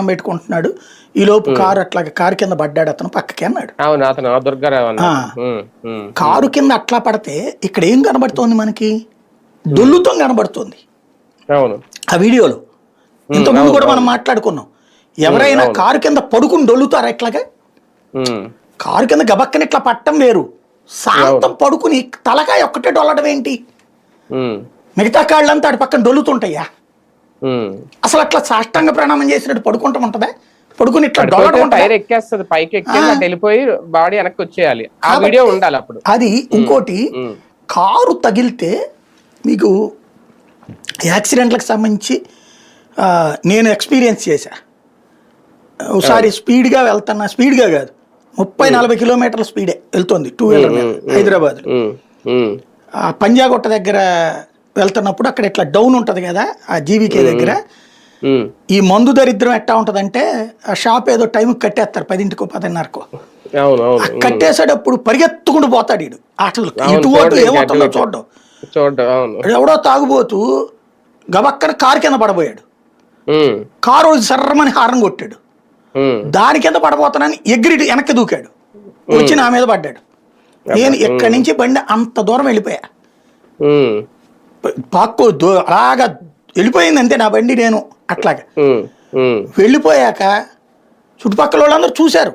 పెట్టుకుంటున్నాడు. ఈ లోపు కారు అట్లాగే కారు కింద పడ్డాడు అతను పక్కకి అన్నాడు. అవును, అతను దుర్గారావు కారు కింద అట్లా పడితే ఇక్కడ ఏం కనబడుతోంది మనకి? దొల్లుతో కనబడుతోంది అవును ఆ వీడియోలో. ఇంతకుముందు కూడా మనం మాట్లాడుకున్నాం, ఎవరైనా కారు కింద పడుకుని దొల్లుతారా ఇట్లాగా? కారు కింద గబక్కని ఇట్లా పట్టం వేరు, శాంతం పడుకుని తలకాయ ఒక్కటే డొల్లడం ఏంటి? మిగతా కాళ్ళంతా అటు పక్కన డొల్లుతుంటాయా? అసలు అట్లా సాష్టాంగ ప్రణామం చేసినట్టు పడుకుంటా ఉంటదా? పడుకుని ఇట్లా టైర్ ఎక్కేస్తుంది, పైకి ఎక్కేసి అటు వెళ్ళిపోయి బాడీ వెనక్కి వచ్చేయాలి. ఆ వీడియో ఉండాలి అప్పుడు. అది ఇంకోటి, కారు తగిలితే మీకు యాక్సిడెంట్లకు సంబంధించి నేను ఎక్స్పీరియన్స్ చేశా. ఒకసారి స్పీడ్గా వెళ్తున్నా, స్పీడ్గా కాదు 30-40 కిలోమీటర్ల స్పీడే వెళ్తుంది టూ వీలర్ మీద హైదరాబాద్. పంజాగుట్ట దగ్గర వెళ్తున్నప్పుడు అక్కడ ఇట్లా డౌన్ ఉంటది కదా ఆ జీవికే దగ్గర. ఈ మందు దరిద్రం ఎట్టా ఉంటదంటే ఆ షాప్ ఏదో టైంకి కట్టేస్తారు 10ంటికో 10:30కో. కట్టేసేటప్పుడు పరిగెత్తుకుంటూ పోతాడు వీడు. అసలు ఇటు ఏమవుతుందో చూడడం. ఎవడో తాగుబోతూ గబక్కన కారు కింద పడబోయాడు. కారు సర్రమని హారం కొట్టాడు. దాని కింద పడబోతానని ఎగిరి వెనక్కి దూకాడు, వచ్చి నా మీద పడ్డాడు. నేను ఇక్కడి నుంచి బండి అంత దూరం వెళ్ళిపోయా, పాక్కు అలాగా వెళ్ళిపోయింది అంతే నా బండి. నేను అట్లాగా వెళ్ళిపోయాక చుట్టుపక్కల వాళ్ళందరూ చూశారు.